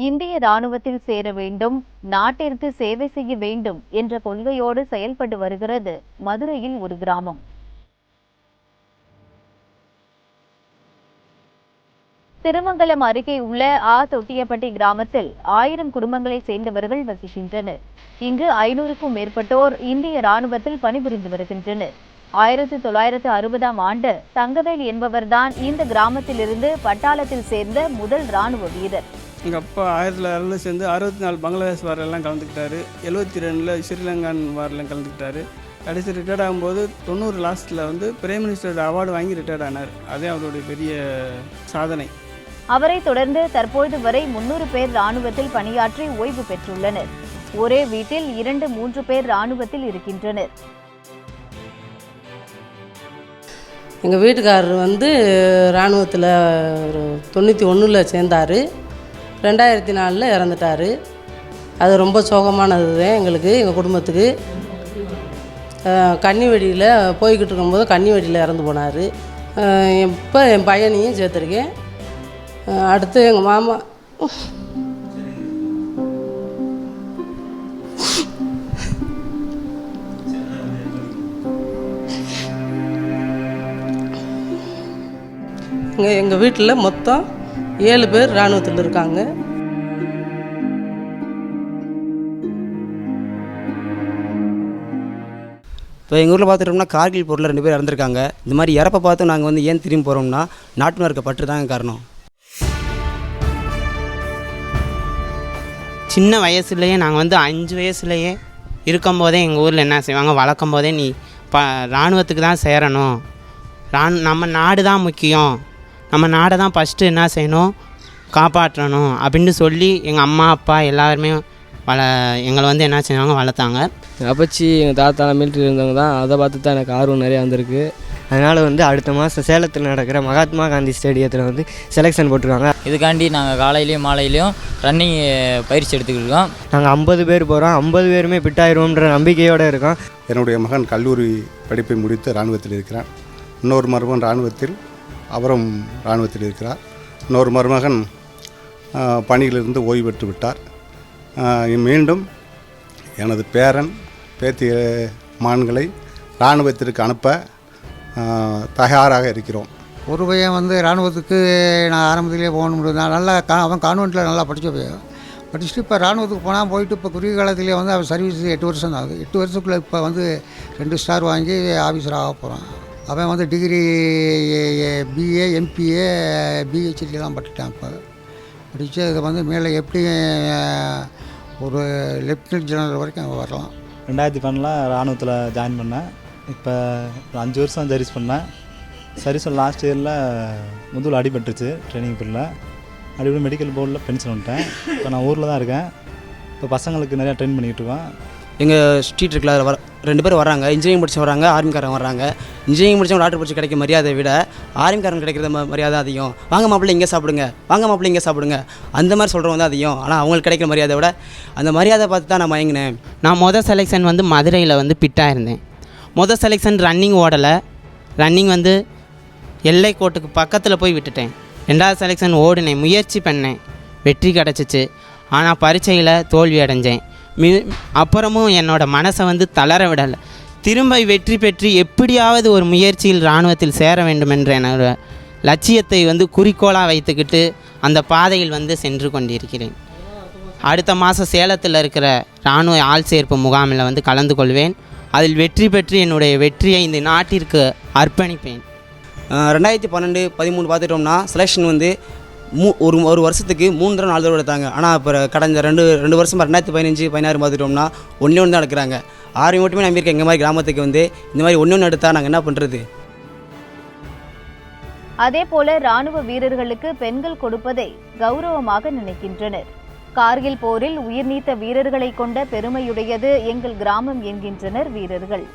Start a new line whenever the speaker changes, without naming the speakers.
இந்திய ராணுவத்தில் சேர வேண்டும், நாட்டிற்கு சேவை செய்ய வேண்டும் என்ற கொள்கையோடு செயல்பட்டு வருகிறது மதுரையில் ஒரு கிராமம். திருமங்கலம் அருகே உள்ள தொட்டியப்பட்டி கிராமத்தில் 1000 குடும்பங்களைச் சேர்ந்தவர்கள் வசிக்கின்றனர். இங்கு 500க்கும் மேற்பட்டோர் இந்திய ராணுவத்தில் பணிபுரிந்து வருகின்றனர். 1960ஆம் ஆண்டு தங்கவேல் என்பவர்தான் இந்த கிராமத்திலிருந்து பட்டாளத்தில் சேர்ந்த முதல் ராணுவ வீரர்.
எங்கள் அப்பா 1900 சேர்ந்து 64 பங்களாதேஷ் வாரெல்லாம் கலந்துக்கிட்டாரு. 72 ஸ்ரீலங்கான் வாரெல்லாம் கலந்துக்கிட்டாரு. கடைசி ரிட்டையர்ட் ஆகும்போது 90 லாஸ்ட்டில் பிரைம் மினிஸ்டர் அவார்டு வாங்கி ரிட்டையர்ட் ஆனார். அதே அவருடைய பெரிய சாதனை.
அவரை தொடர்ந்து தற்போது வரை 300 பேர் ராணுவத்தில் பணியாற்றி ஓய்வு பெற்றுள்ளனர். ஒரே வீட்டில் 2-3 பேர் ராணுவத்தில் இருக்கின்றனர்.
எங்கள் வீட்டுக்காரர் இராணுவத்தில் 91 சேர்ந்தார். 2004 இறந்துட்டார். அது ரொம்ப சோகமானது தான் எங்களுக்கு, எங்கள் குடும்பத்துக்கு. கன்னி வெடியில் போய்கிட்டு இருக்கும்போது கன்னி வெடியில் இறந்து போனார். இப்போ என் பையனையும் சேர்த்துருக்கேன். அடுத்து எங்கள் மாமா எங்கள் வீட்டில் மொத்தம் 7 பேர் இராணுவத்தில் இருக்காங்க.
இப்போ எங்கள் ஊரில் பார்த்துட்டோம்னா கார்கில் போரில் 2 பேர் இறந்துருக்காங்க. இந்த மாதிரி இறப்பை பார்த்து நாங்கள் ஏன் திரும்பி போகிறோம்னா நாட்டு இருக்க பற்று தாங்க காரணம்.
சின்ன வயசுலேயே நாங்கள் 5 வயசுலேயே இருக்கும்போதே எங்கள் ஊரில் என்ன செய்வாங்க, வளர்க்கும் போதே நீ இராணுவத்துக்கு தான் சேரணும், நம்ம நாடு தான் முக்கியம், நம்ம நாடை தான் ஃபஸ்ட்டு என்ன செய்யணும், காப்பாற்றணும் அப்படின்னு சொல்லி எங்கள் அம்மா அப்பா எல்லாருமே எங்களை என்ன செய்வாங்க, வளர்த்தாங்க.
அப்பச்சி எங்கள் தாத்தாலாம் மிலிட்ரி இருந்தவங்க தான். அதை பார்த்து தான் எனக்கு ஆர்வம் நிறையா வந்திருக்கு.
அதனால் அடுத்த மாதம் சேலத்தில் நடக்கிற மகாத்மா காந்தி ஸ்டேடியத்தில் செலெக்ஷன் போட்டிருக்காங்க.
இதுக்காண்டி நாங்கள் காலையிலையும் மாலையிலையும் ரன்னிங் பயிற்சி எடுத்துக்கிட்டு இருக்கோம்.
நாங்கள் 50 பேர் போகிறோம். 50 பேருமே ஃபிட்டாயிருவோம்ன்ற நம்பிக்கையோடு இருக்கோம்.
என்னுடைய மகன் கல்லூரி படிப்பை முடித்து இராணுவத்தில் இருக்கிறார். இன்னொரு மருமகன் இராணுவத்தில், அவரும் இராணுவத்தில் இருக்கிறார். இன்னொரு மருமகன் பணியிலிருந்து ஓய்வு பெற்று விட்டார். மீண்டும் எனது பேரன் பேத்தி மான்களை இராணுவத்திற்கு அனுப்ப தயாராக இருக்கிறோம்.
ஒரு பையன் இராணுவத்துக்கு நான் ஆரம்பத்திலே போகணும். நல்லா அவன் கான்வெண்ட்டில் நல்லா படித்த பையன். படிச்சுட்டு இப்போ இராணுவத்துக்கு போனால் போயிட்டு இப்போ குறுகிய காலத்திலே அவன் சர்வீஸ் 8 வருஷம் தான் ஆகுது. 8 வருஷத்துக்குள்ளே இப்போ 2 ஸ்டார் வாங்கி ஆஃபீஸர் ஆக போகிறான். அவன் டிகிரி பிஏ எம்பிஏ பிஹெச்டிலாம் பட்டுட்டான். இப்போ படித்து இதை மேலே எப்படி ஒரு லெப்டினன்ட் ஜெனரல் வரைக்கும் அவன் வரலாம்.
2012 இராணுவத்தில் ஜாயின் பண்ணேன். இப்போ 5 வருஷம் சர்வீஸ் பண்ணேன். சர்வீஸ் லாஸ்ட் இயரில் முதுகில் அடிபட்டுருச்சு. ட்ரைனிங் பீரியடில் அடிப்படை மெடிக்கல் போர்டில் பென்ஷன் வந்துட்டேன். இப்போ நான் ஊரில் தான் இருக்கேன். இப்போ பசங்களுக்கு நிறையா ட்ரெயின் பண்ணிக்கிட்டு இருக்கோம்.
எங்கள் ஸ்ட்ரீட் இருக்குல்ல, அதில் 2 பேர் வராங்க. இன்ஜினியரிங் படித்து வராங்க, ஆர்மிக்காரங்க வராங்க. இன்ஜினியரிங் படித்தவங்க டாக்டர் படித்து கிடைக்க மரியாதை விட ஆர்மிக்காரங்க கிடைக்கிற மரியாதை அதிகம். வாங்க மாப்பிள்ளை இங்கே சாப்பிடுங்க, வாங்க மாப்பிள்ளை இங்கே சாப்பிடுங்க, அந்த மாதிரி சொல்கிறவங்க தான் அதிகம். ஆனால் அவங்களுக்கு கிடைக்கிற மரியாதை விட அந்த மரியாதை பார்த்து தான் நான் மயங்கினேன்.
நான் மொதல் செலெக்ஷன் மதுரையில் பிட்டாக இருந்தேன். மொதல் செலெக்ஷன் ரன்னிங் ஓடலை. ரன்னிங் எல்லை கோட்டுக்கு பக்கத்தில் போய் விட்டுட்டேன். 2வது செலெக்ஷன் ஓடினேன், முயற்சி பண்ணேன், வெற்றி கிடச்சிச்சு. ஆனால் பரீட்சையில் தோல்வி அடைஞ்சேன். அப்புறமும் என்னோடய மனசை தளர விடலை. திரும்ப வெற்றி பெற்று எப்படியாவது ஒரு முயற்சியில் இராணுவத்தில் சேர வேண்டும் என்ற என்னோட லட்சியத்தை குறிக்கோளாக வைத்துக்கிட்டு அந்த பாதையில் சென்று கொண்டிருக்கிறேன். அடுத்த மாதம் சேலத்தில் இருக்கிற இராணுவ ஆள் சேர்ப்பு முகாமில் கலந்து கொள்வேன். அதில் வெற்றி பெற்று என்னுடைய வெற்றியை இந்த நாட்டிற்கு அர்ப்பணிப்பேன்.
2012-13 பார்த்துட்டோம்னா செலெக்ஷன் ஒரு வருஷத்துக்கு 3 தடவை 4 தடவை எடுத்தாங்க. ஆனால் இப்போ கடந்த 2 வருஷமாக 2015-16 பார்த்துட்டோம்னா 1 தான் எடுக்கிறாங்க. ஆர்மி மட்டுமே நம்பியிருக்கேன். எங்கள் மாதிரி கிராமத்துக்கு இந்த மாதிரி 1 எடுத்தால் நாங்கள் என்ன பண்ணுறது?
அதே போல ராணுவ வீரர்களுக்கு பெண்கள் கொடுப்பதை கௌரவமாக நினைக்கின்றனர். கார்கில் போரில் உயிர் நீத்த வீரர்களை கொண்ட பெருமையுடையது எங்கள் கிராமம் என்கின்றனர் வீரர்கள்.